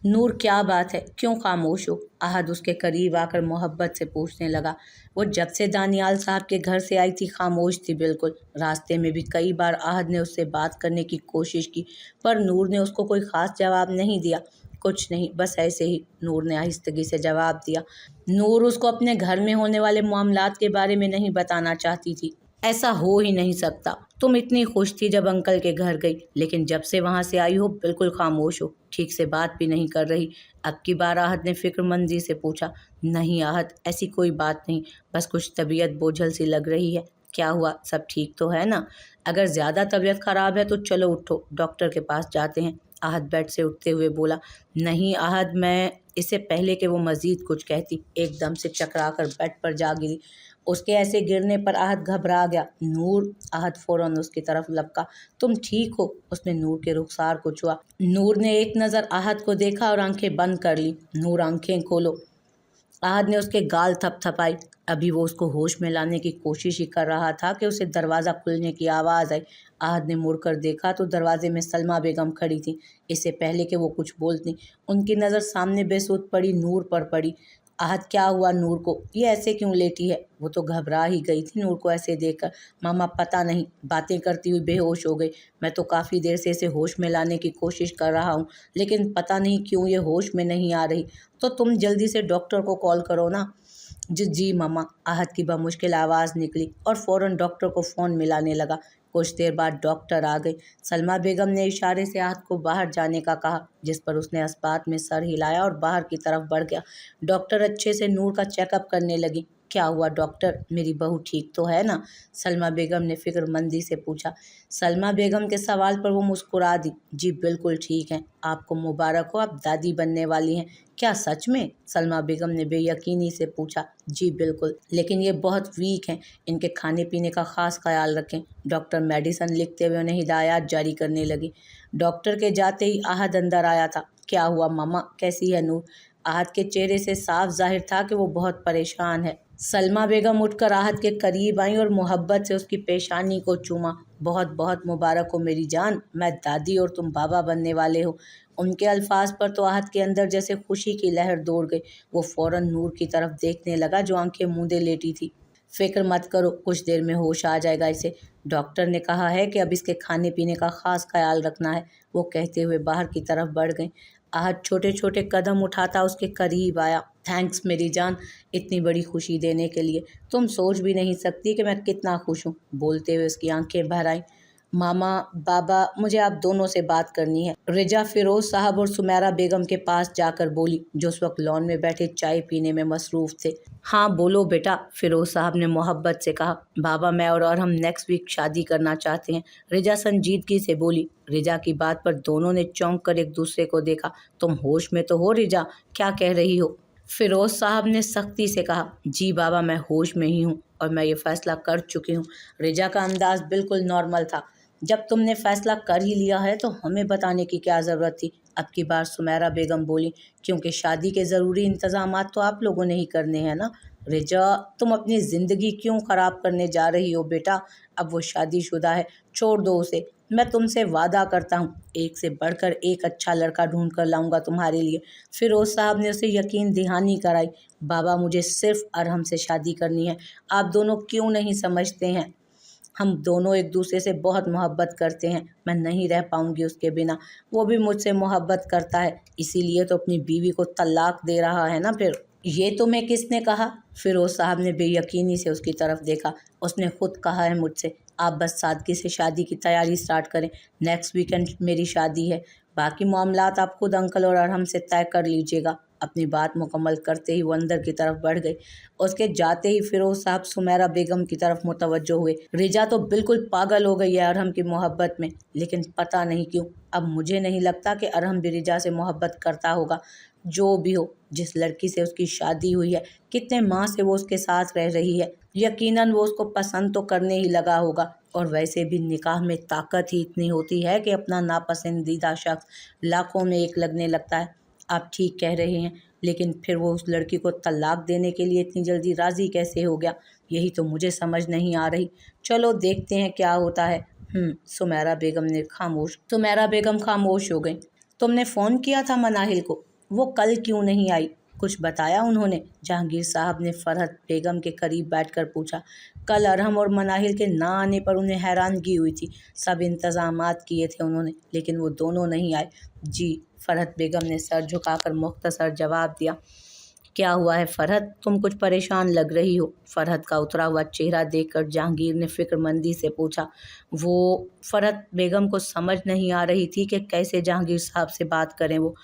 नूर क्या बात है, क्यों खामोश हो? आहद उसके करीब आकर मोहब्बत से पूछने लगा। वो जब से दानियाल साहब के घर से आई थी खामोश थी बिल्कुल। रास्ते में भी कई बार आहद ने उससे बात करने की कोशिश की, पर नूर ने उसको कोई ख़ास जवाब नहीं दिया। कुछ नहीं, बस ऐसे ही, नूर ने आहिस्तगी से जवाब दिया। नूर उसको अपने घर में होने वाले मामलात के बारे में नहीं बताना चाहती थी। ऐसा हो ही नहीं सकता। तुम इतनी खुश थी जब अंकल के घर गई, लेकिन जब से वहां से आई हो बिल्कुल खामोश हो, ठीक से बात भी नहीं कर रही। अब की बार आहत ने फिक्रमंदी से पूछा। नहीं आहत, ऐसी कोई बात नहीं, बस कुछ तबीयत बोझल सी लग रही है। क्या हुआ, सब ठीक तो है ना? अगर ज़्यादा तबीयत खराब है तो चलो उठो, डॉक्टर के पास जाते हैं। आहत बेड से उठते हुए बोला। नहीं आहत, मैं इससे पहले कि वो मज़ीद कुछ कहती, एकदम से चकरा कर बेड पर जा गिरी। उसके ऐसे गिरने पर आहत घबरा गया। नूर, आहत फौरन उसकी तरफ लपका। तुम ठीक हो? उसने नूर के रुखसार को छुआ। नूर ने एक नज़र आहत को देखा और आंखें बंद कर ली। नूर, आंखें खोलो। आहत ने उसके गाल थपथपाई। अभी वो उसको होश में लाने की कोशिश ही कर रहा था कि उसे दरवाज़ा खुलने की आवाज़ आई। आहत ने मुड़कर देखा तो दरवाजे में सलमा बेगम खड़ी थी। इससे पहले कि वो कुछ बोलती, उनकी नज़र सामने बेसुध पड़ी नूर पर पड़ी। आहत, क्या हुआ नूर को? ये ऐसे क्यों लेटी है? वो तो घबरा ही गई थी नूर को ऐसे देखकर। मामा, पता नहीं, बातें करती हुई बेहोश हो गई। मैं तो काफ़ी देर से इसे होश में लाने की कोशिश कर रहा हूँ, लेकिन पता नहीं क्यों ये होश में नहीं आ रही। तो तुम जल्दी से डॉक्टर को कॉल करो ना। जी जी मामा, आहत की बमुश्किल आवाज़ निकली और फ़ौरन डॉक्टर को फ़ोन मिलाने लगा। कुछ देर बाद डॉक्टर आ गई। सलमा बेगम ने इशारे से आहत को बाहर जाने का कहा, जिस पर उसने अस्पात में सर हिलाया और बाहर की तरफ बढ़ गया। डॉक्टर अच्छे से नूर का चेकअप करने लगी। क्या हुआ डॉक्टर, मेरी बहू ठीक तो है ना? सलमा बेगम ने फिक्रमंदी से पूछा। सलमा बेगम के सवाल पर वो मुस्कुरा दी। जी बिल्कुल ठीक हैं, आपको मुबारक हो, आप दादी बनने वाली हैं। क्या सच में? सलमा बेगम ने बेयकीनी से पूछा। जी बिल्कुल, लेकिन ये बहुत वीक हैं, इनके खाने पीने का ख़ास ख्याल रखें। डॉक्टर मेडिसन लिखते हुए उन्हें हिदायत जारी करने लगी। डॉक्टर के जाते ही आहत अंदर आया था। क्या हुआ मामा, कैसी है नूर? आहत के चेहरे से साफ जाहिर था कि वो बहुत परेशान है। सलमा बेगम उठकर आहत के करीब आई और मोहब्बत से उसकी पेशानी को चूमा। बहुत बहुत मुबारक हो मेरी जान, मैं दादी और तुम बाबा बनने वाले हो। उनके अल्फाज पर तो आहत के अंदर जैसे खुशी की लहर दौड़ गई। वो फौरन नूर की तरफ देखने लगा जो आंखें मूंदे लेटी थी। फिक्र मत करो, कुछ देर में होश आ जाएगा इसे। डॉक्टर ने कहा है कि अब इसके खाने पीने का ख़ास ख्याल रखना है। वो कहते हुए बाहर की तरफ बढ़ गई। आहत छोटे छोटे कदम उठाता उसके करीब आया। थैंक्स मेरी जान, इतनी बड़ी खुशी देने के लिए। तुम सोच भी नहीं सकती कि मैं कितना खुश हूँ। बोलते हुए उसकी आंखें भर आईं। मामा, बाबा, मुझे आप दोनों से बात करनी है। रिजा फिरोज साहब और सुमेरा बेगम के पास जाकर बोली, जो उस वक्त लॉन में बैठे चाय पीने में मसरूफ थे। हाँ बोलो बेटा, फिरोज साहब ने मोहब्बत से कहा। बाबा, मैं और हम नेक्स्ट वीक शादी करना चाहते हैं। रिजा संजीदगी से बोली। रिजा की बात पर दोनों ने चौंक कर एक दूसरे को देखा। तुम होश में तो हो रिजा? क्या कह रही हो? फिरोज साहब ने सख्ती से कहा। जी बाबा, मैं होश में ही हूँ और मैं ये फैसला कर चुकी हूँ। रिजा का अंदाज बिल्कुल नॉर्मल था। जब तुमने फैसला कर ही लिया है तो हमें बताने की क्या ज़रूरत थी? अब की बार सुमेरा बेगम बोली। क्योंकि शादी के ज़रूरी इंतज़ामात तो आप लोगों ने ही करने हैं ना। रिजा, तुम अपनी ज़िंदगी क्यों ख़राब करने जा रही हो बेटा? अब वो शादीशुदा है, छोड़ दो उसे। मैं तुमसे वादा करता हूँ, एक से बढ़कर एक अच्छा लड़का ढूंढ कर लाऊंगा तुम्हारे लिए। फिरोज साहब ने उसे यकीन दहानी कराई। बाबा, मुझे सिर्फ अरहम से शादी करनी है। आप दोनों क्यों नहीं समझते हैं? हम दोनों एक दूसरे से बहुत मोहब्बत करते हैं। मैं नहीं रह पाऊंगी उसके बिना। वो भी मुझसे मोहब्बत करता है, इसीलिए तो अपनी बीवी को तलाक दे रहा है ना। फिर ये तुम्हें किसने कहा? फिरोज साहब ने बेयकीनी से उसकी तरफ देखा। उसने खुद कहा है मुझसे। आप बस सादगी से शादी की तैयारी स्टार्ट करें। नेक्स्ट वीकेंड मेरी शादी है। बाकी मामलात आप खुद अंकल और अरहम से तय कर लीजिएगा। अपनी बात मुकम्मल करते ही वो अंदर की तरफ बढ़ गई। उसके जाते ही फिरोज साहब सुमेरा बेगम की तरफ मुतवज्जो हुए। रिजा तो बिल्कुल पागल हो गई है अरहम की मोहब्बत में, लेकिन पता नहीं क्यों अब मुझे नहीं लगता कि अरहम भी रिजा से मोहब्बत करता होगा। जो भी हो, जिस लड़की से उसकी शादी हुई है, कितने माह से वो उसके साथ रह रही है, यकीनन वो उसको पसंद तो करने ही लगा होगा। और वैसे भी निकाह में ताकत ही इतनी होती है कि अपना नापसंदीदा शख्स लाखों में एक लगने लगता है। आप ठीक कह रहे हैं, लेकिन फिर वो उस लड़की को तलाक देने के लिए इतनी जल्दी राज़ी कैसे हो गया? यही तो मुझे समझ नहीं आ रही। चलो देखते हैं क्या होता है। सुमेरा बेगम खामोश हो गई। तुमने फ़ोन किया था मनाहिल को? वो कल क्यों नहीं आई, कुछ बताया उन्होंने? जहांगीर साहब ने फरहत बेगम के करीब बैठकर पूछा। कल अरहम और मनाहिल के ना आने पर उन्हें हैरानगी हुई थी। सब इंतजामात किए थे उन्होंने, लेकिन वो दोनों नहीं आए। जी, फरहत बेगम ने सर झुकाकर मुख्तसर जवाब दिया। क्या हुआ है फरहत, तुम कुछ परेशान लग रही हो? फरहत का उतरा हुआ चेहरा देखकर जहांगीर ने फिक्रमंदी से पूछा। वो फरहत बेगम को समझ नहीं आ रही थी कि कैसे जहांगीर साहब से बात करें। वो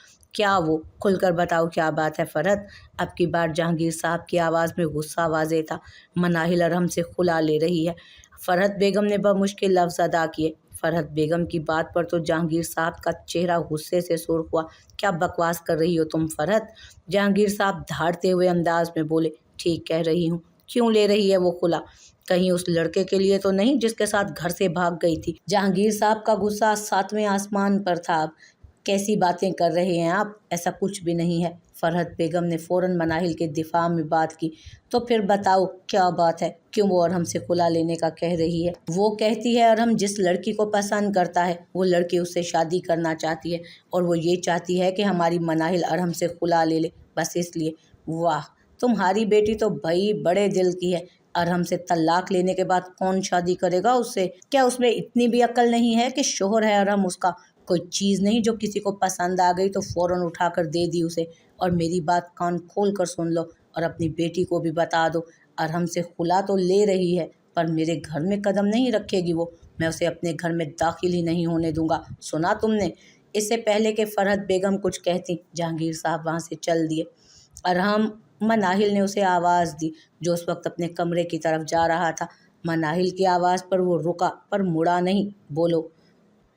खुलकर बताओ, क्या बात है फरहत? अब की बार जहांगीर साहब की आवाज़ में गुस्सा वाज़ेह था। मनाहिल अरहम से खुला ले रही है, फरहत बेगम ने बमुश्किल लफ्ज़ अदा किए। फरहत बेगम की बात पर तो जहांगीर साहब का चेहरा गुस्से से सुर्ख हुआ। क्या बकवास कर रही हो तुम फरहत? जहांगीर साहब धाड़ते हुए अंदाज में बोले। ठीक कह रही हूँ। क्यों ले रही है वो खुला? कहीं उस लड़के के लिए तो नहीं जिसके साथ घर से भाग गई थी? जहांगीर साहब का गुस्सा सातवें आसमान पर था। अब कैसी बातें कर रहे हैं आप? ऐसा कुछ भी नहीं है। फरहत बेगम ने फ़ौरन मनाहिल के दिफा में बात की। तो फिर बताओ क्या बात है, क्यों वो अरहम से खुला लेने का कह रही है? वो कहती है अरहम जिस लड़की को पसंद करता है वो लड़की उससे शादी करना चाहती है, और वो ये चाहती है कि हमारी मनाहिल अरहम से खुला ले ले, बस इसलिए। वाह, तुम्हारी बेटी तो भाई बड़े दिल की है। अरहम से तलाक लेने के बाद कौन शादी करेगा उससे? क्या उसमें इतनी भी अक्ल नहीं है कि शोहर है अरहम उसका? कोई चीज़ नहीं जो किसी को पसंद आ गई तो फ़ौरन उठाकर दे दी उसे। और मेरी बात कान खोल कर सुन लो और अपनी बेटी को भी बता दो, अरहम से खुला तो ले रही है पर मेरे घर में कदम नहीं रखेगी वो। मैं उसे अपने घर में दाखिल ही नहीं होने दूंगा। सुना तुमने? इससे पहले कि फरहत बेगम कुछ कहती, जहांगीर साहब वहाँ से चल दिए। अरहम, मनाहिल ने उसे आवाज़ दी, जो उस वक्त अपने कमरे की तरफ जा रहा था। मनाहिल की आवाज़ पर वो रुका पर मुड़ा नहीं। बोलो,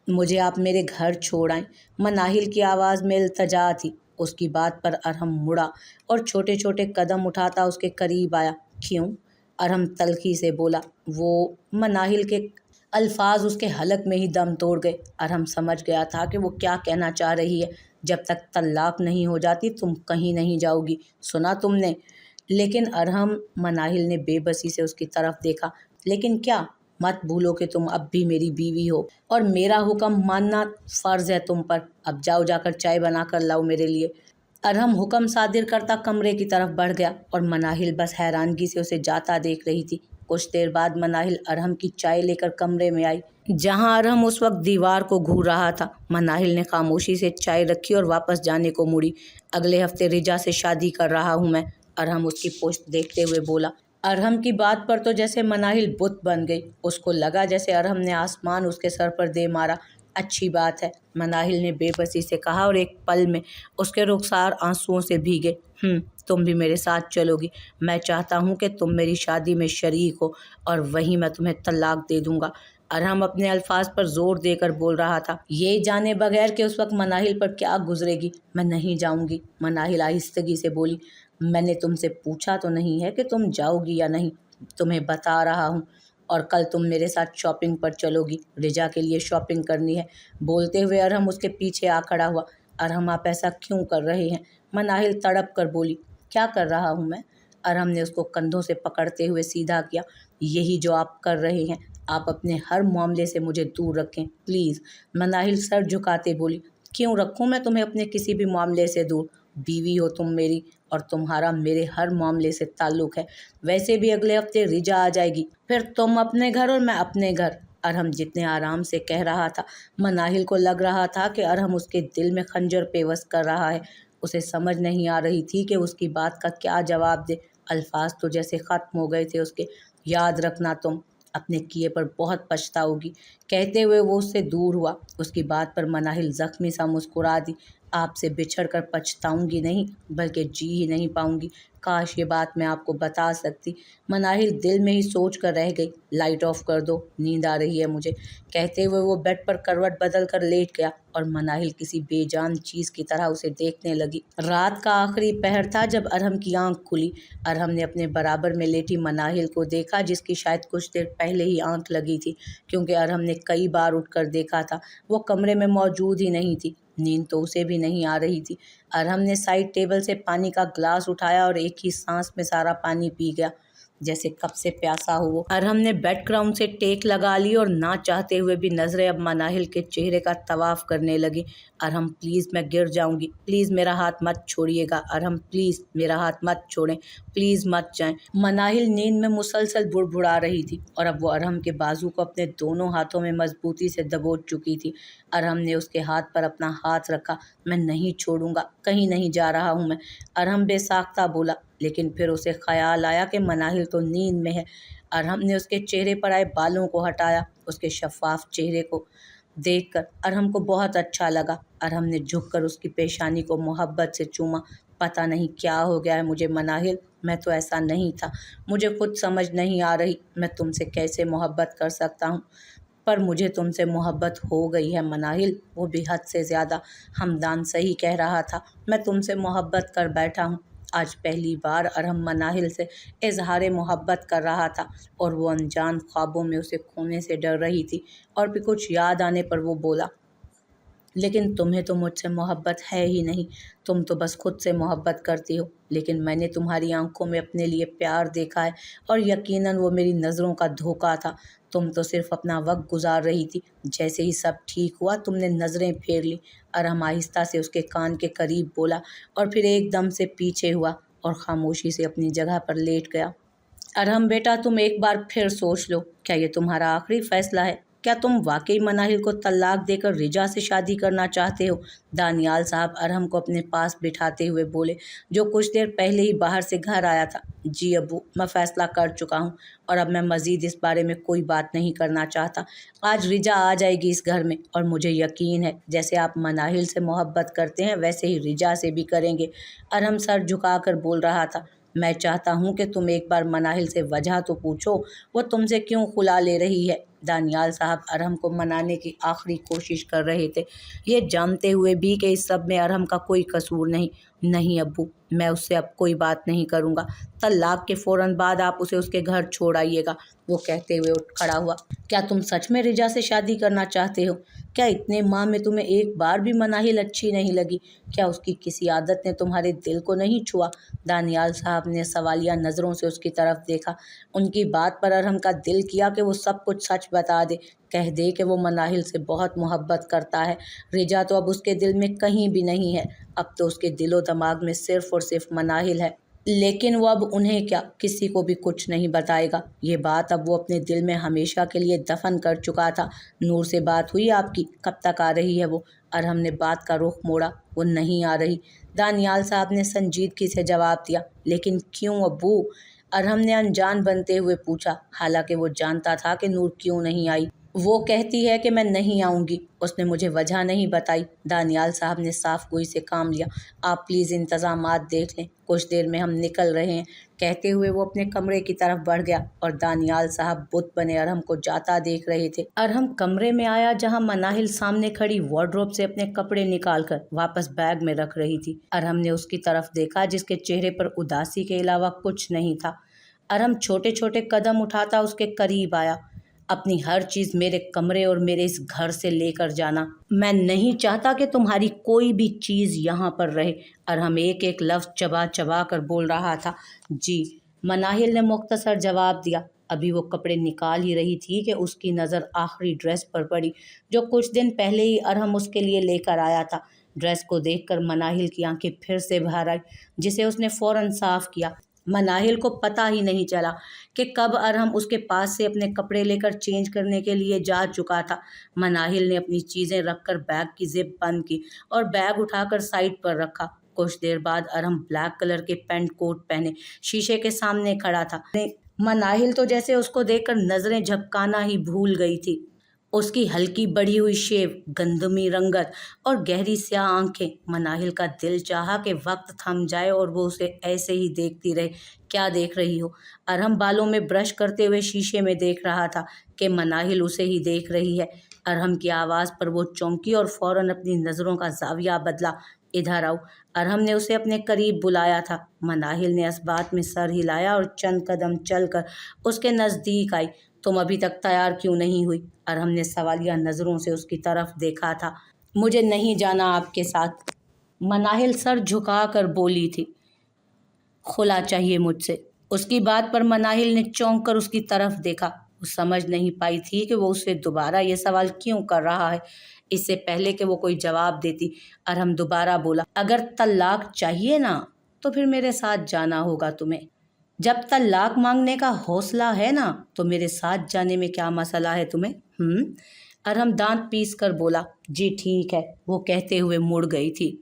मुझे आप मेरे घर छोड़ आएं। मनाहिल की आवाज़ में इल्तजा थी। उसकी बात पर अरहम मुड़ा और छोटे छोटे कदम उठाता उसके करीब आया। क्यों? अरहम तल्खी से बोला। वो मनाहिल के अल्फाज उसके हलक में ही दम तोड़ गए। अरहम समझ गया था कि वो क्या कहना चाह रही है। जब तक तलाक नहीं हो जाती तुम कहीं नहीं जाओगी, सुना तुमने? लेकिन अरहम, मनाहिल ने बेबसी से उसकी तरफ देखा। लेकिन क्या? मत भूलो कि तुम अब भी मेरी बीवी हो और मेरा हुक्म मानना फ़र्ज़ है तुम पर। अब जाओ, जाकर चाय बना कर लाओ मेरे लिए। अरहम हुक्म सादिर करता कमरे की तरफ बढ़ गया और मनाहिल बस हैरानगी से उसे जाता देख रही थी। कुछ देर बाद मनाहिल अरहम की चाय लेकर कमरे में आई, जहां अरहम उस वक्त दीवार को घूर रहा था। मनाहिल ने खामोशी से चाय रखी और वापस जाने को मुड़ी। अगले हफ्ते रिजा से शादी कर रहा हूँ मैं, अरहम उसकी पोस्ट देखते हुए बोला। अरहम की बात पर तो जैसे मनाहिल बुत बन गई। उसको लगा जैसे अरहम ने आसमान उसके सर पर दे मारा। अच्छी बात है, मनाहिल ने बेबसी से कहा और एक पल में उसके रुखसार आंसुओं से भीगे। तुम भी मेरे साथ चलोगी? मैं चाहता हूँ कि तुम मेरी शादी में शरीक हो और वहीं मैं तुम्हें तलाक दे दूंगा। अरहम अपने अल्फाज पर जोर देकर बोल रहा था, ये जाने बगैर कि उस वक्त मनाहिल पर क्या गुजरेगी। मैं नहीं जाऊंगी, मनाहिल आहिस्तगी से बोली। मैंने तुमसे पूछा तो नहीं है कि तुम जाओगी या नहीं, तुम्हें बता रहा हूँ। और कल तुम मेरे साथ शॉपिंग पर चलोगी, रिजा के लिए शॉपिंग करनी है। बोलते हुए अरहम उसके पीछे आ खड़ा हुआ। अरहम, आप ऐसा क्यों कर रहे हैं? मनाहिल तड़प कर बोली। क्या कर रहा हूँ मैं? अरहम ने उसको कंधों से पकड़ते हुए सीधा किया। यही जो आप कर रहे हैं। आप अपने हर मामले से मुझे दूर रखें प्लीज़। मनाहिल सर झुकाते बोली। क्यों रखूँ मैं तुम्हें अपने किसी भी मामले से दूर? बीवी हो तुम मेरी और तुम्हारा मेरे हर मामले से ताल्लुक़ है। वैसे भी अगले हफ्ते रिजा आ जाएगी, फिर तुम अपने घर और मैं अपने घर। अरहम जितने आराम से कह रहा था, मनाहिल को लग रहा था कि अरहम उसके दिल में खंजर पेवस कर रहा है। उसे समझ नहीं आ रही थी कि उसकी बात का क्या जवाब दे। अल्फाज तो जैसे ख़त्म हो गए थे उसके। याद रखना, तुम अपने किए पर बहुत पछताओगी। कहते हुए वो उससे दूर हुआ। उसकी बात पर मनाहिल ज़ख्मी सा मुस्कुरा दी। आपसे बिछड़ कर पछताऊंगी नहीं, बल्कि जी ही नहीं पाऊंगी। काश ये बात मैं आपको बता सकती। मनाहिल दिल में ही सोच कर रह गई। लाइट ऑफ कर दो, नींद आ रही है मुझे। कहते हुए वो बेड पर करवट बदल कर लेट गया और मनाहिल किसी बेजान चीज़ की तरह उसे देखने लगी। रात का आखिरी पहर था जब अरहम की आंख खुली। अरहम ने अपने बराबर में लेटी मनाहिल को देखा, जिसकी शायद कुछ देर पहले ही आंख लगी थी, क्योंकि अरहम ने कई बार उठकर देखा था। वो कमरे में मौजूद ही नहीं थी। नींद तो उसे भी नहीं आ रही थी। अरहम ने साइड टेबल से पानी का ग्लास उठाया और एक ही सांस में सारा पानी पी गया, जैसे कब से प्यासा हो वो। अरहम ने बैकग्राउंड से टेक लगा ली और ना चाहते हुए भी नजरें अब मनाहिल के चेहरे का तवाफ करने लगी। अरहम प्लीज़ मैं गिर जाऊंगी, प्लीज़ मेरा हाथ मत छोड़िएगा, अरहम प्लीज़ मेरा हाथ मत छोड़ें, प्लीज़ मत जाएं। मनाहिल नींद में मुसलसल बुड़बुड़ा रही थी और अब वो अरहम के बाजू को अपने दोनों हाथों में मजबूती से दबोच चुकी थी। अरहम ने उसके हाथ पर अपना हाथ रखा। मैं नहीं छोड़ूंगा, कहीं नहीं जा रहा हूँ मैं, अरहम बेसाख्ता बोला। लेकिन फिर उसे ख्याल आया कि मनाहिल तो नींद में है। अरहम ने उसके चेहरे पर आए बालों को हटाया। उसके शफाफ चेहरे को देखकर अरहम को बहुत अच्छा लगा। अरहम ने झुककर उसकी पेशानी को मोहब्बत से चूमा। पता नहीं क्या हो गया है मुझे मनाहिल, मैं तो ऐसा नहीं था, मुझे खुद समझ नहीं आ रही मैं तुमसे कैसे मोहब्बत कर सकता हूँ, पर मुझे तुमसे मोहब्बत हो गई है मनाहिल, वो भी हद से ज़्यादा। हमदान सही कह रहा था, मैं तुमसे मोहब्बत कर बैठा हूँ। आज पहली बार अरहम मनाहिल से इजहार मोहब्बत कर रहा था और वो अनजान ख्वाबों में उसे खोने से डर रही थी। और भी कुछ याद आने पर वो बोला, लेकिन तुम्हें तो मुझसे मोहब्बत है ही नहीं, तुम तो बस खुद से मोहब्बत करती हो। लेकिन मैंने तुम्हारी आंखों में अपने लिए प्यार देखा है और यकीनन वो मेरी नज़रों का धोखा था। तुम तो सिर्फ अपना वक्त गुजार रही थी। जैसे ही सब ठीक हुआ तुमने नज़रें फेर ली। अरहम आहिस्ता से उसके कान के करीब बोला और फिर एकदम से पीछे हुआ और खामोशी से अपनी जगह पर लेट गया। अरहम बेटा, तुम एक बार फिर सोच लो, क्या ये तुम्हारा आखिरी फैसला है? क्या तुम वाकई मनाहिल को तलाक देकर रिजा से शादी करना चाहते हो? दानियाल साहब अरहम को अपने पास बिठाते हुए बोले, जो कुछ देर पहले ही बाहर से घर आया था। जी अब्बू, मैं फ़ैसला कर चुका हूँ और अब मैं मज़ीद इस बारे में कोई बात नहीं करना चाहता। आज रिजा आ जाएगी इस घर में और मुझे यकीन है जैसे आप मनाहिल से मोहब्बत करते हैं वैसे ही रिजा से भी करेंगे। अरहम सर झुकाकर बोल रहा था, मैं चाहता हूँ कि तुम एक बार मनाहिल से वजह तो पूछो, वो तुमसे क्यों खुला ले रही है। दानियाल साहब अरहम को मनाने की आखिरी कोशिश कर रहे थे, ये जानते हुए भी कि इस सब में अरहम का कोई कसूर नहीं। नहीं अब्बू, मैं उससे अब कोई बात नहीं करूँगा। तलाक के फ़ौरन बाद आप उसे उसके घर छोड़ आइएगा। वो कहते हुए उठ खड़ा हुआ। क्या तुम सच में रिजा से शादी करना चाहते हो? क्या इतने माह में तुम्हें एक बार भी मनाहिल अच्छी नहीं लगी? क्या उसकी किसी आदत ने तुम्हारे दिल को नहीं छुआ? दानियाल साहब ने सवालिया नज़रों से उसकी तरफ देखा। उनकी बात पर अरहम का दिल किया कि वो सब कुछ सच बता दे, कह दे कि वो मनाहिल से बहुत मोहब्बत करता है। रिजा तो अब उसके दिल में कहीं भी नहीं है, अब तो उसके दिलो दिमाग में सिर्फ और सिर्फ मनाहिल है। लेकिन वो अब उन्हें क्या, किसी को भी कुछ नहीं बताएगा। ये बात अब वो अपने दिल में हमेशा के लिए दफन कर चुका था। नूर से बात हुई आपकी? कब तक आ रही है वो? अरहम ने बात का रुख मोड़ा। वो नहीं आ रही, दानियाल साहब ने संजीदगी से जवाब दिया। लेकिन क्यों अब्बू? अरहम ने अनजान बनते हुए पूछा। हालांकि वो जानता था कि नूर क्यों नहीं आई। वो कहती है कि मैं नहीं आऊँगी, उसने मुझे वजह नहीं बताई। दानियाल साहब ने साफ गोई से काम लिया। आप प्लीज़ इंतज़ामात देख लें, कुछ देर में हम निकल रहे हैं। कहते हुए वो अपने कमरे की तरफ बढ़ गया और दानियाल साहब बुत बने अरहम को जाता देख रहे थे। अरहम कमरे में आया जहां मनाहिल सामने खड़ी वार्डरोब से अपने कपड़े निकालकर वापस बैग में रख रही थी। अरहम ने उसकी तरफ देखा जिसके चेहरे पर उदासी के अलावा कुछ नहीं था। अरहम छोटे छोटे कदम उठाता उसके करीब आया। अपनी हर चीज़ मेरे कमरे और मेरे इस घर से लेकर जाना। मैं नहीं चाहता कि तुम्हारी कोई भी चीज़ यहाँ पर रहे। अरहम एक एक लफ्ज़ चबा चबा कर बोल रहा था। जी, मनाहिल ने मुख्तसर जवाब दिया। अभी वो कपड़े निकाल ही रही थी कि उसकी नज़र आखिरी ड्रेस पर पड़ी जो कुछ दिन पहले ही अरहम उसके लिए लेकर आया था। ड्रेस को देखकर मनाहिल की आंखें फिर से बाहर आई, जिसे उसने फ़ौरन साफ किया। मनाहिल को पता ही नहीं चला कि कब अरहम उसके पास से अपने कपड़े लेकर चेंज करने के लिए जा चुका था। मनाहिल ने अपनी चीज़ें रखकर बैग की जिप बंद की और बैग उठाकर साइड पर रखा। कुछ देर बाद अरहम ब्लैक कलर के पेंट कोट पहने शीशे के सामने खड़ा था। मनाहिल तो जैसे उसको देखकर नज़रें झपकाना ही भूल गई थी। उसकी हल्की बढ़ी हुई शेव, गंदमी रंगत और गहरी स्याह आंखें। मनाहिल का दिल चाहा कि वक्त थम जाए और वो उसे ऐसे ही देखती रहे। क्या देख रही हो? अरहम बालों में ब्रश करते हुए शीशे में देख रहा था कि मनाहिल उसे ही देख रही है। अरहम की आवाज़ पर वो चौंकी और फौरन अपनी नज़रों का जाविया बदला। इधर आओ, अरहम ने उसे अपने करीब बुलाया था। मनाहिल ने इस बात में सर हिलाया और चंद कदम चलकर उसके नज़दीक आई। तुम अभी तक तैयार क्यों नहीं हुई? अरहम ने सवालिया नज़रों से उसकी तरफ देखा था। मुझे नहीं जाना आपके साथ, मनाहिल सर झुका कर बोली थी। खुला चाहिए मुझसे। उसकी बात पर मनाहिल ने चौंक कर उसकी तरफ देखा। وہ سمجھ نہیں پائی تھی کہ وہ اسے دوبارہ یہ سوال کیوں کر رہا ہے۔ اس سے پہلے کہ وہ کوئی جواب دیتی، ارحم دوبارہ بولا، اگر طلاق چاہیے نا تو پھر میرے ساتھ جانا ہوگا تمہیں۔ جب طلاق مانگنے کا حوصلہ ہے نا تو میرے ساتھ جانے میں کیا مسئلہ ہے تمہیں؟ ارحم دانت پیس کر بولا، جی ٹھیک ہے، وہ کہتے ہوئے مڑ گئی تھی۔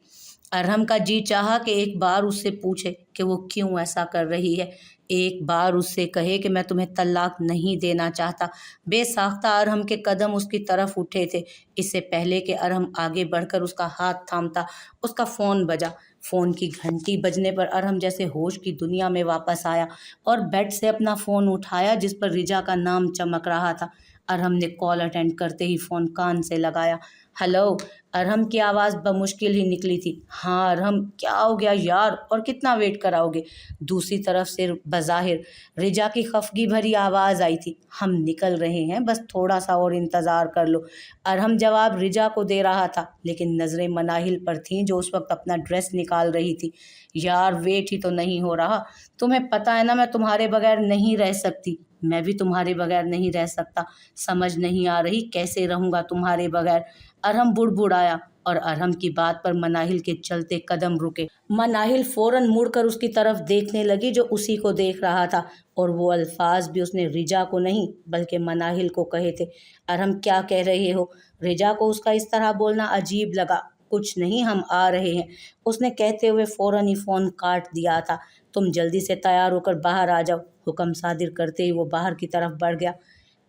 ارحم کا جی چاہا کہ ایک بار اس سے پوچھے کہ وہ کیوں ایسا کر رہی ہے، ایک بار اس سے کہے کہ میں تمہیں طلاق نہیں دینا چاہتا۔ بے ساختہ ارحم کے قدم اس کی طرف اٹھے تھے۔ اس سے پہلے کہ ارحم آگے بڑھ کر اس کا ہاتھ تھامتا، اس کا فون بجا۔ فون کی گھنٹی بجنے پر ارحم جیسے ہوش کی دنیا میں واپس آیا اور بیڈ سے اپنا فون اٹھایا جس پر رجا کا نام چمک رہا تھا۔ ارحم نے کال اٹینڈ کرتے ہی فون کان سے لگایا۔ ہلو، ارحم کی آواز بمشکل ہی نکلی تھی۔ ہاں ارحم، کیا ہو گیا یار، اور کتنا ویٹ کراؤ گے؟ دوسری طرف سے بظاہر رجا کی خفگی بھری آواز آئی تھی۔ ہم نکل رہے ہیں، بس تھوڑا سا اور انتظار کر لو۔ ارحم جواب رجا کو دے رہا تھا لیکن نظریں مناہل پر تھیں جو اس وقت اپنا ڈریس نکال رہی تھی۔ یار ویٹ ہی تو نہیں ہو رہا، تمہیں پتہ ہے نا میں تمہارے بغیر نہیں رہ سکتی۔ میں بھی تمہارے بغیر نہیں رہ سکتا، سمجھ نہیں آ رہی کیسے رہوں گا تمہارے بغیر؟ ارحم بڑبڑایا اور ارحم کی بات پر مناہل کے چلتے قدم رکے۔ مناہل فوراً مڑ کر اس کی طرف دیکھنے لگی جو اسی کو دیکھ رہا تھا، اور وہ الفاظ بھی اس نے رجا کو نہیں بلکہ مناہل کو کہے تھے۔ ارحم کیا کہہ رہے ہو؟ رجا کو اس کا اس طرح بولنا عجیب لگا۔ کچھ نہیں، ہم آ رہے ہیں، اس نے کہتے ہوئے فوراً ہی فون کاٹ دیا تھا۔ تم جلدی سے تیار ہو کر باہر آ جاؤ، حکم صادر کرتے ہی وہ باہر کی طرف بڑھ گیا۔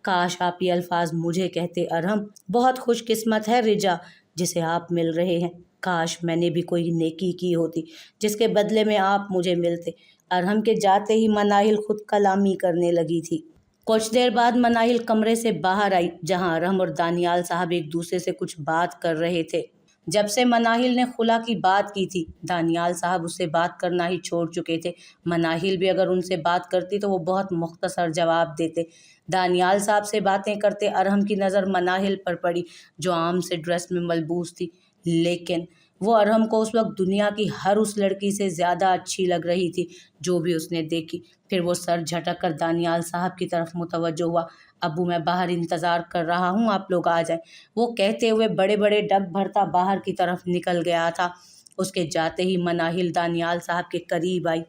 کاش آپ یہ الفاظ مجھے کہتے ارحم، بہت خوش قسمت ہے رجا جسے آپ مل رہے ہیں۔ کاش میں نے بھی کوئی نیکی کی ہوتی جس کے بدلے میں آپ مجھے ملتے۔ ارحم کے جاتے ہی مناہل خود کلامی کرنے لگی تھی۔ کچھ دیر بعد مناہل کمرے سے باہر آئی جہاں ارحم اور دانیال صاحب ایک دوسرے سے کچھ بات کر رہے تھے۔ جب سے مناہل نے خلا کی بات کی تھی دانیال صاحب اس سے بات کرنا ہی چھوڑ چکے تھے۔ مناہل بھی اگر ان سے بات کرتی تو وہ بہت مختصر جواب دیتے۔ دانیال صاحب سے باتیں کرتے ارحم کی نظر مناہل پر پڑی جو عام سے ڈریس میں ملبوس تھی، لیکن وہ ارحم کو اس وقت دنیا کی ہر اس لڑکی سے زیادہ اچھی لگ رہی تھی جو بھی اس نے دیکھی۔ پھر وہ سر جھٹک کر دانیال صاحب کی طرف متوجہ ہوا۔ ابو میں باہر انتظار کر رہا ہوں، آپ لوگ آ جائیں، وہ کہتے ہوئے بڑے بڑے ڈگ بھرتا باہر کی طرف نکل گیا تھا۔ اس کے جاتے ہی مناہل دانیال صاحب کے قریب آئی۔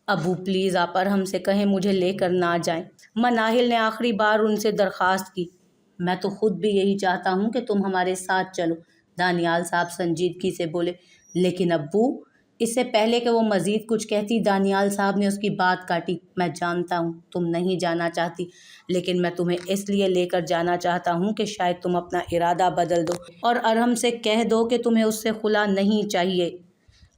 ابو پلیز آپ ارحم سے کہیں مجھے لے کر نہ جائیں، مناہل نے آخری بار ان سے درخواست کی۔ میں تو خود بھی یہی چاہتا ہوں کہ تم ہمارے ساتھ چلو، دانیال صاحب سنجیدگی سے بولے۔ لیکن ابو، اس سے پہلے کہ وہ مزید کچھ کہتی دانیال صاحب نے اس کی بات کاٹی۔ میں جانتا ہوں تم نہیں جانا چاہتی، لیکن میں تمہیں اس لیے لے کر جانا چاہتا ہوں کہ شاید تم اپنا ارادہ بدل دو اور ارحم سے کہہ دو کہ تمہیں اس سے خلا نہیں چاہیے۔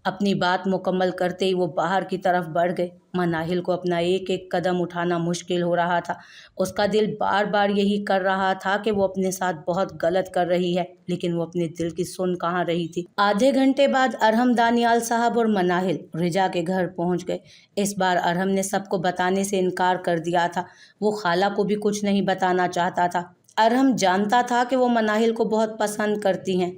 اپنی بات مکمل کرتے ہی وہ باہر کی طرف بڑھ گئے۔ مناہل کو اپنا ایک ایک قدم اٹھانا مشکل ہو رہا تھا۔ اس کا دل بار بار یہی کر رہا تھا کہ وہ اپنے ساتھ بہت غلط کر رہی ہے، لیکن وہ اپنے دل کی سن کہاں رہی تھی۔ آدھے گھنٹے بعد ارحم، دانیال صاحب اور مناہل رجا کے گھر پہنچ گئے۔ اس بار ارحم نے سب کو بتانے سے انکار کر دیا تھا۔ وہ خالہ کو بھی کچھ نہیں بتانا چاہتا تھا۔ ارحم جانتا تھا کہ وہ مناہل کو بہت پسند کرتی ہیں۔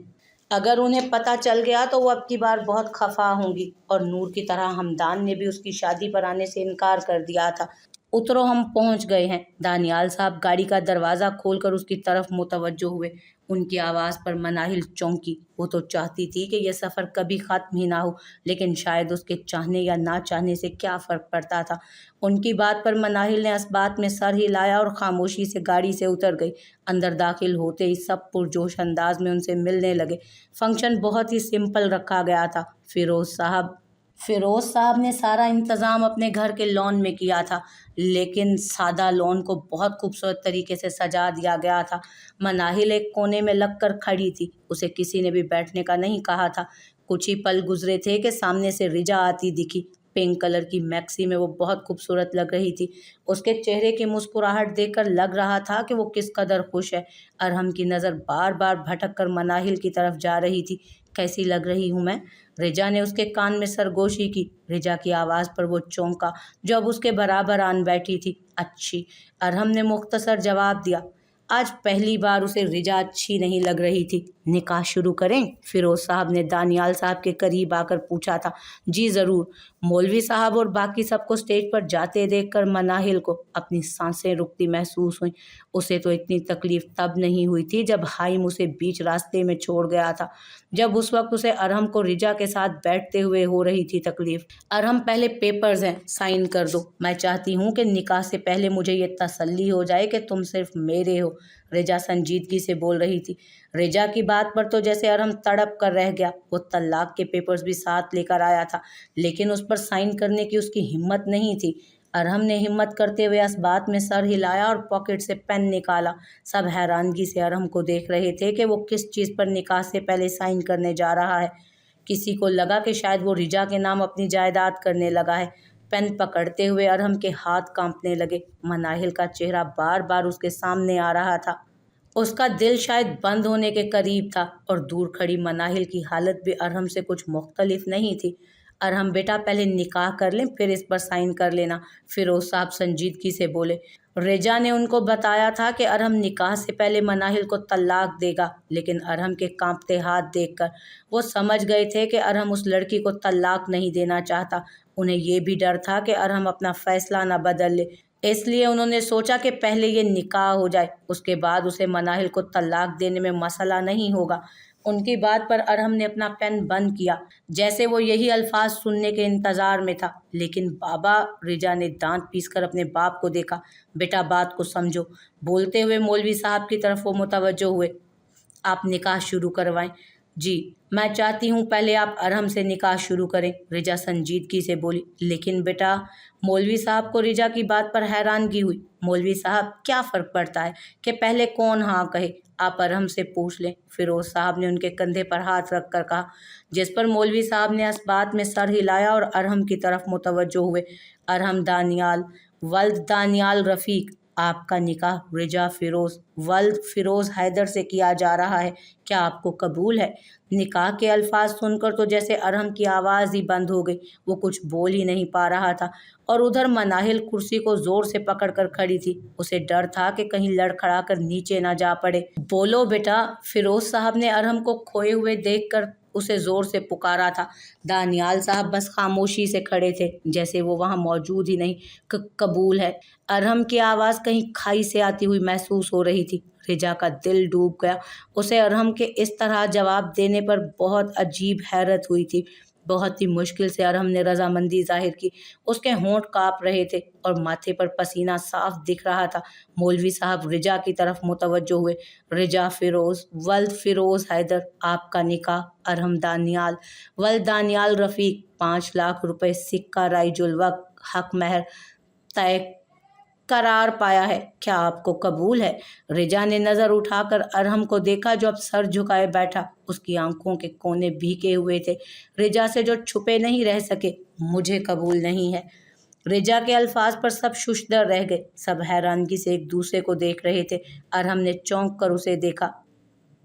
اگر انہیں پتہ چل گیا تو وہ اب کی بار بہت خفا ہوں گی، اور نور کی طرح ہمدان نے بھی اس کی شادی پر آنے سے انکار کر دیا تھا۔ اترو، ہم پہنچ گئے ہیں۔ دانیال صاحب گاڑی کا دروازہ کھول کر اس کی طرف متوجہ ہوئے۔ ان کی آواز پر مناہل چونکی۔ وہ تو چاہتی تھی کہ یہ سفر کبھی ختم ہی نہ ہو، لیکن شاید اس کے چاہنے یا نہ چاہنے سے کیا فرق پڑتا تھا۔ ان کی بات پر مناہل نے اس بات میں سر ہلایا اور خاموشی سے گاڑی سے اتر گئی۔ اندر داخل ہوتے ہی سب پرجوش انداز میں ان سے ملنے لگے۔ فنکشن بہت ہی سمپل رکھا گیا تھا۔ فیروز صاحب نے سارا انتظام اپنے گھر کے لان میں کیا تھا، لیکن سادہ لان کو بہت خوبصورت طریقے سے سجا دیا گیا تھا۔ مناہل ایک کونے میں لگ کر کھڑی تھی، اسے کسی نے بھی بیٹھنے کا نہیں کہا تھا۔ کچھ ہی پل گزرے تھے کہ سامنے سے رجا آتی دکھی۔ پنک کلر کی میکسی میں وہ بہت خوبصورت لگ رہی تھی۔ اس کے چہرے کی مسکراہٹ دیکھ کر لگ رہا تھا کہ وہ کس قدر خوش ہے۔ ارحم کی نظر بار بار بھٹک کر مناہل کی طرف جا رہی تھی۔ کیسی لگ رہی ہوں میں؟ رجا نے اس کے کان میں سرگوشی کی۔ رجا کی آواز پر وہ چونکا جو اب اس کے برابر آن بیٹھی تھی۔ اچھی، ارحم نے مختصر جواب دیا۔ आज पहली बार उसे रिजा अच्छी नहीं लग रही थी। निकाह शुरू करें? फिरोज साहब ने दानियाल साहब के करीब आकर पूछा था। जी ज़रूर। मौलवी साहब और बाकी सबको स्टेज पर जाते देखकर मनाहिल को अपनी सांसें रुकती महसूस हुई। उसे तो इतनी तकलीफ तब नहीं हुई थी जब हाइम उसे बीच रास्ते में छोड़ गया था, जब उस वक्त उसे अरहम को रिजा के साथ बैठते हुए हो रही थी तकलीफ। अरहम, पहले पेपर्स हैं, साइन कर दो। मैं चाहती हूँ कि निकाह से पहले मुझे ये तसल्ली हो जाए कि तुम सिर्फ मेरे हो। रिजा संजीदगी से बोल रही थी। रिजा की बात पर तो जैसे अरहम तड़प कर रह गया। वो तलाक के पेपर्स भी साथ लेकर आया था, लेकिन उस पर साइन करने की उसकी हिम्मत नहीं थी। अरहम ने हिम्मत करते हुए इस बात में सर हिलाया और पॉकेट से पेन निकाला। सब हैरानगी से अरहम को देख रहे थे कि वो किस चीज़ पर निकाह से पहले साइन करने जा रहा है। किसी को लगा कि शायद वो रिजा के नाम अपनी जायदाद करने लगा है। पेन पकड़ते हुए अरहम के हाथ कांपने लगे। मनाहिल का चेहरा बार बार उसके सामने आ रहा था। उसका दिल शायद बंद होने के करीब था और दूर खड़ी मनाहिल की हालत भी अरहम से कुछ मुख्तलिफ नहीं थी। अरहम बेटा, पहले निकाह कर लें, फिर इस पर साइन कर लेना, फिरोज साहब संजीदगी से बोले। रेजा ने उनको बताया था कि अरहम निकाह से पहले मनाहिल को तलाक देगा, लेकिन अरहम के कांपते हाथ देखकर वो समझ गए थे कि अरहम उस लड़की को तलाक नहीं देना चाहता। उन्हें ये भी डर था कि अरहम अपना फैसला न बदल ले, इसलिए उन्होंने सोचा कि पहले ये निकाह हो जाए, उसके बाद उसे मनाहिल को तलाक देने में मसला नहीं होगा। उनकी बात पर अरहम ने अपना पेन बंद किया, जैसे वो यही अल्फाज सुनने के इंतज़ार में था। लेकिन बाबा, रिजा ने दांत पीसकर अपने बाप को देखा। बेटा, बात को समझो। बोलते हुए मौलवी साहब की तरफ वो मुतवज्जो हुए। आप निकाह शुरू करवाएं। जी, मैं चाहती हूँ पहले आप अरहम से निकाह शुरू करें, रिजा संजीदगी से बोली। लेकिन बेटा, मौलवी साहब को रिजा की बात पर हैरानगी हुई। मौलवी साहब, क्या फ़र्क पड़ता है कि पहले कौन हाँ कहे, आप अरहम से पूछ लें, फिरोज साहब ने उनके कंधे पर हाथ रख कर कहा, जिस पर मौलवी साहब ने इस बात में सर हिलाया और अरहम की तरफ मुतवज्जो हुए। अरहम दानियाल वल्द दानियाल रफ़ीक, आपका निकाह रिजा फिरोज़ वल्द फिरोज़ हैदर से किया जा रहा है, क्या आपको कबूल है? निकाह के अल्फाज सुनकर तो जैसे अरहम की आवाज़ ही बंद हो गई। वो कुछ बोल ही नहीं पा रहा था। और उधर मनाहिल कुर्सी को ज़ोर से पकड़ कर खड़ी थी। उसे डर था कि कहीं लड़खड़ा कर नीचे ना जा पड़े। बोलो बेटा, फिरोज़ साहब ने अरहम को खोए हुए देखकर उसे ज़ोर से पुकारा था। दानियाल साहब बस खामोशी से खड़े थे, जैसे वो वहाँ मौजूद ही नहीं। कबूल है। अरहम की आवाज़ कहीं खाई से आती हुई महसूस हो रही थी। रिजा का दिल डूब गया। उसे अरहम के इस तरह जवाब देने पर बहुत अजीब हैरत हुई थी। बहुत ही मुश्किल से अरहम ने रजामंदी जाहिर की। उसके होंठ काँप रहे थे और माथे पर पसीना साफ दिख रहा था। मौलवी साहब रिजा की तरफ मुतवज्जो हुए। रिजा फिरोज़ वल्द फिरोज़ हैदर, आपका निकाह अरहम दानियाल वल्द दानियाल रफ़ीक, 5 लाख रुपए सिक्का राइजुल वक्त हक महर तय करार पाया है, क्या आपको कबूल है? रिजा ने नज़र उठाकर अरहम को देखा, जो अब सर झुकाए बैठा। उसकी आंखों के कोने भीगे हुए थे। रिजा से जो छुपे नहीं रह सके, मुझे कबूल नहीं है। रिजा के अल्फाज पर सब शुशदर रह गए। सब हैरानगी से एक दूसरे को देख रहे थे। अरहम ने चौंक कर उसे देखा।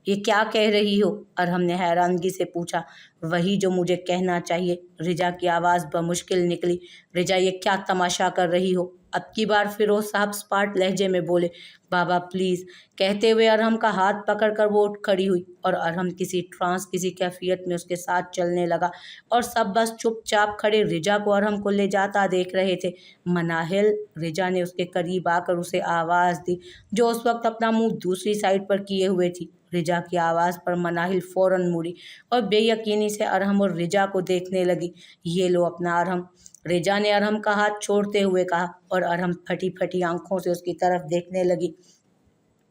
ये क्या कह रही हो? अरहम ने हैरानगी से पूछा। वही जो मुझे कहना चाहिए, रिजा की आवाज़ बमुश्किल निकली। रिजा, ये क्या तमाशा कर रही हो? अब की बार फिरोज साहब स्पाट लहजे में बोले। बाबा प्लीज़, कहते हुए अरहम का हाथ पकड़कर वो उठ खड़ी हुई और अरहम किसी ट्रांस, किसी कैफियत में उसके साथ चलने लगा और सब बस चुपचाप खड़े रिजा को अरहम को ले जाता देख रहे थे। मनाहिल, रिजा ने उसके करीब आकर उसे आवाज़ दी, जो उस वक्त अपना मुंह दूसरी साइड पर किए हुए थी। रिजा की आवाज़ पर मनाहिल फ़ौरन मुड़ी और बेयकीनी से अरहम और रिजा को देखने लगी। ये लो अपना अरहम, रिजा ने अरहम का हाथ छोड़ते हुए कहा और अरहम फटी फटी आंखों से उसकी तरफ देखने लगी।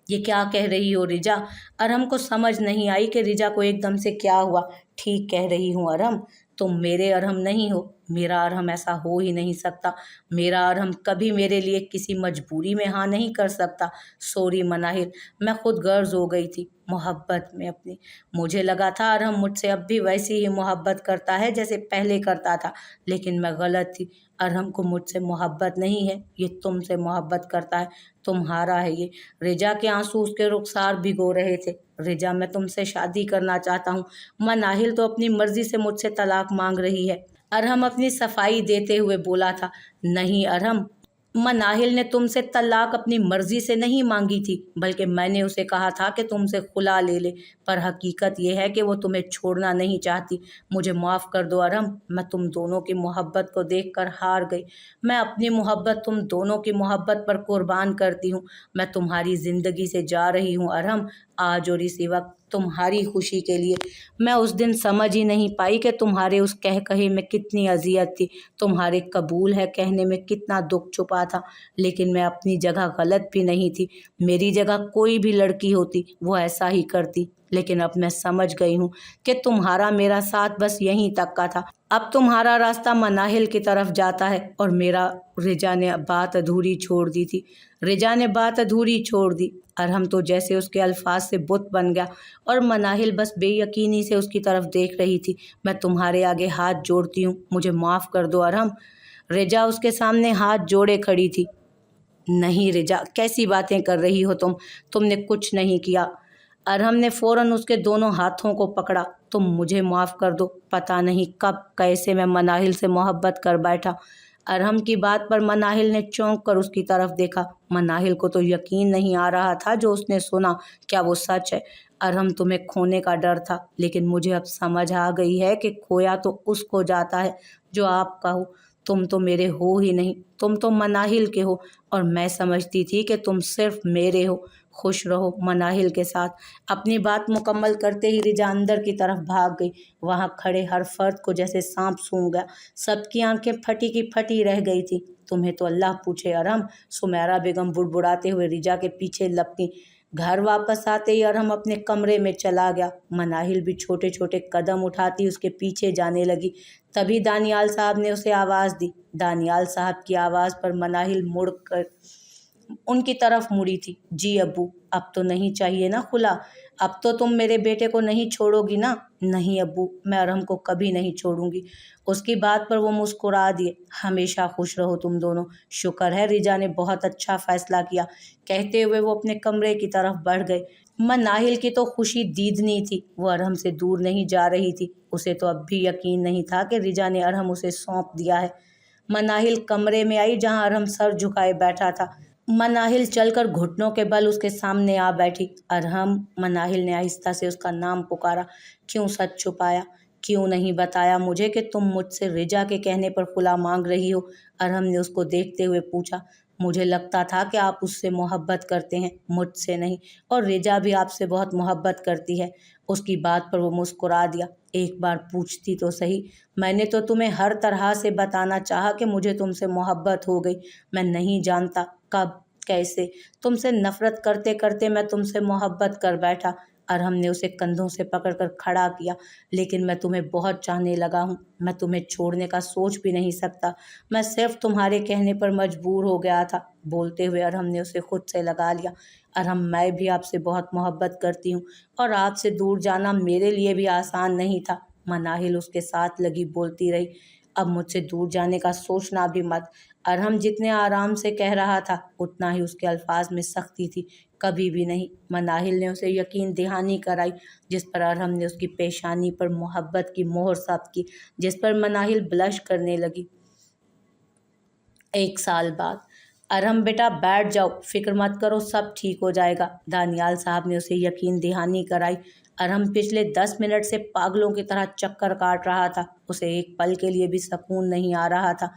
ये क्या कह रही हो रिजा? अरहम को समझ नहीं आई कि रिजा को एकदम से क्या हुआ। ठीक कह रही हूँ अरहम, तुम मेरे अरहम नहीं हो। मेरा अरहम ऐसा हो ही नहीं सकता। मेरा अरहम कभी मेरे लिए किसी मजबूरी में हाँ नहीं कर सकता। सॉरी मनाहिल, मैं खुद गर्ज हो गई थी मोहब्बत में अपनी। मुझे लगा था अरहम मुझसे अब भी वैसी ही मोहब्बत करता है जैसे पहले करता था, लेकिन मैं गलत थी। अरहम को मुझसे मोहब्बत नहीं है, ये तुमसे मोहब्बत करता है। तुम्हारा है ये। रिजा के आंसू उसके रुखसार भिगो रहे थे। रिजा, मैं तुमसे शादी करना चाहता हूँ। मनाहिल तो अपनी मर्जी से मुझसे तलाक मांग रही है। अरहम अपनी सफाई देते हुए बोला था। नहीं अरहम, मनाहिल ने तुमसे तलाक अपनी मर्जी से नहीं मांगी थी, बल्कि मैंने उसे कहा था कि तुमसे खुला ले ले। पर हकीकत यह है कि वो तुम्हें छोड़ना नहीं चाहती। मुझे माफ़ कर दो अरहम, मैं तुम दोनों की मोहब्बत को देखकर हार गई। मैं अपनी मोहब्बत तुम दोनों की मोहब्बत पर कुर्बान करती हूँ। मैं तुम्हारी ज़िंदगी से जा रही हूँ अरहम, आज और इसी वक्त, तुम्हारी खुशी के लिए। मैं उस दिन समझ ही नहीं पाई कि तुम्हारे उस कह कहे में कितनी अजियत थी, तुम्हारे कबूल है कहने में कितना दुख छुपा था। लेकिन मैं अपनी जगह गलत भी नहीं थी। मेरी जगह कोई भी लड़की होती वो ऐसा ही करती। लेकिन अब मैं समझ गई हूँ कि तुम्हारा मेरा साथ बस यहीं तक का था। अब तुम्हारा रास्ता मनाहिल की तरफ जाता है और मेरा रिजा ने बात अधूरी छोड़ दी थी। रिजा ने बात अधूरी छोड़ दी। अरहम तो जैसे उसके अल्फाज से बुत बन गया और मनाहिल बस बेयकीनी से उसकी तरफ देख रही थी। मैं तुम्हारे आगे हाथ जोड़ती हूँ, मुझे माफ़ कर दो अरहम। रिजा उसके सामने हाथ जोड़े खड़ी थी। नहीं रिजा, कैसी बातें कर रही हो तुमने कुछ नहीं किया। अरहम ने फौरन उसके दोनों हाथों को पकड़ा। तुम मुझे माफ़ कर दो, पता नहीं कब कैसे मैं मनाहिल से मोहब्बत कर बैठा। अरहम की बात पर मनाहिल ने चौंक कर उसकी तरफ देखा। मनाहिल को तो यकीन नहीं आ रहा था जो उसने सुना, क्या वो सच है? अरहम, तुम्हें खोने का डर था, लेकिन मुझे अब समझ आ गई है कि खोया तो उसको जाता है जो आपका हो। तुम तो मेरे हो ही नहीं, तुम तो मनाहिल के हो, और मैं समझती थी कि तुम सिर्फ मेरे हो। खुश रहो मनाहिल के साथ। अपनी बात मुकम्मल करते ही रिजा अंदर की तरफ भाग गई। वहाँ खड़े हर फर्द को जैसे सांप सूंघ गया। सबकी आंखें फटी की फटी रह गई थी। तुम्हें तो अल्लाह पूछे अरहम, सुमेरा बेगम बुड़बुड़ाते हुए रिजा के पीछे लपकी। घर वापस आते ही अरहम अपने कमरे में चला गया। मनाहिल भी छोटे छोटे कदम उठाती उसके पीछे जाने लगी। तभी दानियाल साहब ने उसे आवाज़ दी। दानियाल साहब की आवाज़ पर मनाहिल मुड़ कर उनकी तरफ मुड़ी थी। जी अब्बू, अब तो नहीं चाहिए ना खुला? अब तो तुम मेरे बेटे को नहीं छोड़ोगी ना? नहीं अब्बू, मैं अरहम को कभी नहीं छोड़ूंगी। उसकी बात पर वो मुस्कुरा दिए। हमेशा खुश रहो तुम दोनों। शुक्र है रिजा ने बहुत अच्छा फैसला किया। कहते हुए वो अपने कमरे की तरफ बढ़ गए। मनाहिल की तो खुशी दीदनी थी। वो अरहम से दूर नहीं जा रही थी। उसे तो अब भी यकीन नहीं था कि रिजा ने अरहम उसे सौंप दिया है। मनाहिल कमरे में आई जहां अरहम सर झुकाए बैठा था। मनाहिल चलकर घुटनों के बल उसके सामने आ बैठी। अरहम, मनाहिल ने आहिस्ता से उसका नाम पुकारा। क्यों सच छुपाया? क्यों नहीं बताया मुझे कि तुम मुझसे रिजा के कहने पर खुला मांग रही हो? अरहम ने उसको देखते हुए पूछा। मुझे लगता था कि आप उससे मोहब्बत करते हैं, मुझसे नहीं, और रिजा भी आपसे बहुत मोहब्बत करती है। उसकी बात पर वो मुस्कुरा दिया। एक बार पूछती तो सही। मैंने तो तुम्हें हर तरह से बताना चाहा कि मुझे तुमसे मोहब्बत हो गई। मैं नहीं जानता कब, कैसे, तुमसे नफरत करते करते मैं तुमसे मोहब्बत कर बैठा। अरहम ने उसे कंधों से पकड़कर खड़ा किया। लेकिन मैं तुम्हें बहुत चाहने लगा हूँ। मैं तुम्हें छोड़ने का सोच भी नहीं सकता। मैं सिर्फ तुम्हारे कहने पर मजबूर हो गया था। बोलते हुए अरहम ने उसे खुद से लगा लिया। अरहम, मैं भी आपसे बहुत मोहब्बत करती हूँ, और आपसे दूर जाना मेरे लिए भी आसान नहीं था। मनाहिल उसके साथ लगी बोलती रही। अब मुझसे दूर जाने का सोचना भी मत। अरहम जितने आराम से कह रहा था उतना ही उसके अल्फाज में सख्ती थी। कभी भी नहीं। मनाहिल ने उसे यकीन दहानी कराई, जिस पर अरहम ने उसकी पेशानी पर मोहब्बत की मोहर साफ की, जिस पर मनाहिल ब्लश करने लगी। 1 साल बाद। अरहम बेटा बैठ जाओ, फिक्र मत करो, सब ठीक हो जाएगा। दानियाल साहब ने उसे यकीन दहानी कराई। अरहम पिछले 10 मिनट से पागलों की तरह चक्कर काट रहा था। उसे एक पल के लिए भी सुकून नहीं आ रहा था।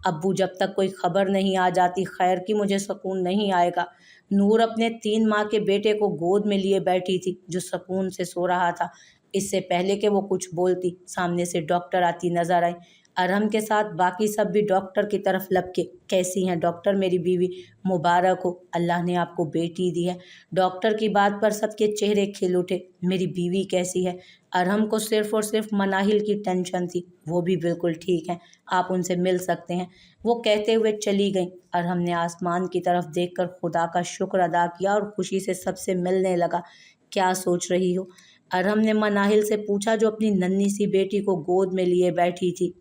अब्बू, जब तक कोई खबर नहीं आ जाती खैर की, मुझे सुकून नहीं आएगा। नूर अपने 3 माह के बेटे को गोद में लिए बैठी थी, जो सुकून से सो रहा था। इससे पहले कि वो कुछ बोलती, सामने से डॉक्टर आती नजर आई। अरहम के साथ बाकी सब भी डॉक्टर की तरफ लपके। कैसी हैं डॉक्टर मेरी बीवी? मुबारक हो, अल्लाह ने आपको बेटी दी है। डॉक्टर की बात पर सबके चेहरे खिल उठे। मेरी बीवी कैसी है? अरहम को सिर्फ और सिर्फ मनाहिल की टेंशन थी। वो भी बिल्कुल ठीक हैं, आप उनसे मिल सकते हैं, वो कहते हुए चली गई। अरहम ने आसमान की तरफ देखकर खुदा का शुक्र अदा किया और खुशी से सबसे मिलने लगा। क्या सोच रही हो? अरहम ने मनाहिल से पूछा, जो अपनी नन्ही सी बेटी को गोद में लिए बैठी थी।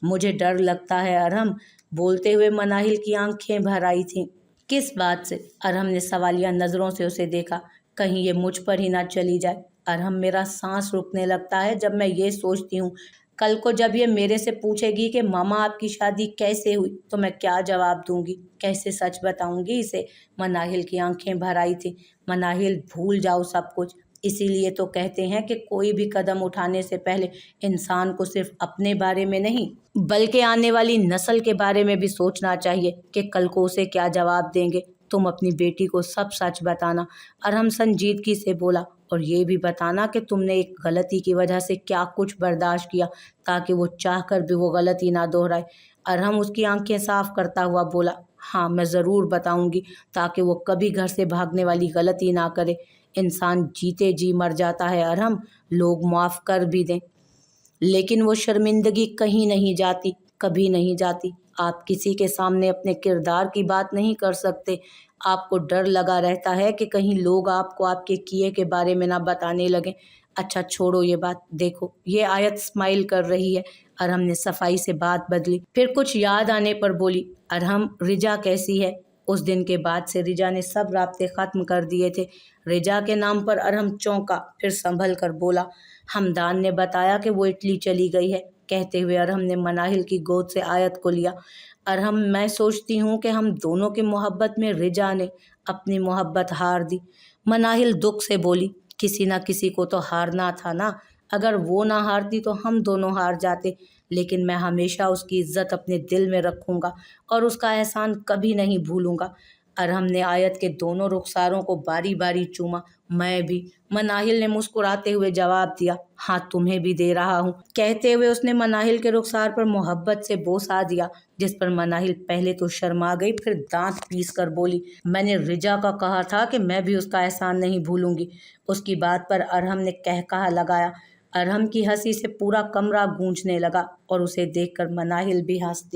मुझे डर लगता है अरहम, बोलते हुए मनाहिल की आंखें भर आई थीं। किस बात से? अरहम ने सवालिया नज़रों से उसे देखा। कहीं ये मुझ पर ही ना चली जाए। अरहम, मेरा सांस रुकने लगता है जब मैं ये सोचती हूँ कल को जब ये मेरे से पूछेगी कि मामा आपकी शादी कैसे हुई, तो मैं क्या जवाब दूंगी, कैसे सच बताऊंगी इसे। मनाहिल की आंखें भर आई थी। मनाहिल, भूल जाओ सब कुछ। इसीलिए तो कहते हैं कि कोई भी कदम उठाने से पहले इंसान को सिर्फ अपने बारे में नहीं बल्कि आने वाली नस्ल के बारे में भी सोचना चाहिए कि कल को उसे क्या जवाब देंगे। तुम अपनी बेटी को सब सच बताना। अरहम संजीदगी से बोला, और ये भी बताना कि तुमने एक गलती की वजह से क्या कुछ बर्दाश्त किया, ताकि वो चाह कर भी वो गलती ना दोहराए। अरहम उसकी आंखें साफ करता हुआ बोला, हाँ मैं ज़रूर बताऊंगी, ताकि वो कभी घर से भागने वाली गलती ना करे। इंसान जीते जी मर जाता है अरहम, लोग माफ़ कर भी दें, लेकिन वो शर्मिंदगी कहीं नहीं जाती, कभी नहीं जाती। आप किसी के सामने अपने किरदार की बात नहीं कर सकते। आपको डर लगा रहता है कि कहीं लोग आपको आपके किए के बारे में ना बताने लगें। अच्छा छोड़ो ये बात, देखो ये आयत स्माइल कर रही है। अरहम ने सफाई से बात बदली, फिर कुछ याद आने पर बोली, अरहम रिजा कैसी है? उस दिन के बाद से रिजा ने सब राब्ते ख़त्म कर दिए थे। रिजा के नाम पर अरहम चौंका, फिर संभल कर बोला, हमदान ने बताया कि वो इटली चली गई है। कहते हुए अरहम ने मनाहिल की गोद से आयत को लिया। अरहम, मैं सोचती हूँ कि हम दोनों की मोहब्बत में रिजा ने अपनी मोहब्बत हार दी। मनाहिल दुख से बोली, किसी ना किसी को तो हारना था ना। अगर वो ना हारती तो हम दोनों हार जाते, लेकिन मैं हमेशा उसकी इज्जत अपने दिल में रखूँगा और उसका एहसान कभी नहीं भूलूँगा। अरहम ने आयत के दोनों रुखसारों को बारी बारी चूमा। मैं भी, मनाहिल ने मुस्कुराते हुए जवाब दिया, हाँ तुम्हें भी दे रहा हूँ। कहते हुए उसने मनाहिल के रुखसार पर मोहब्बत से बोसा दिया, जिस पर मनाहिल पहले तो शर्मा गई, फिर दांत पीस कर बोली, मैंने रिजा का कहा था कि मैं भी उसका एहसान नहीं भूलूंगी। उसकी बात पर अरहम ने कहकहा लगाया। अरहम की हंसी से पूरा कमरा गूंजने लगा और उसे देखकर मनाहिल भी हंस दी।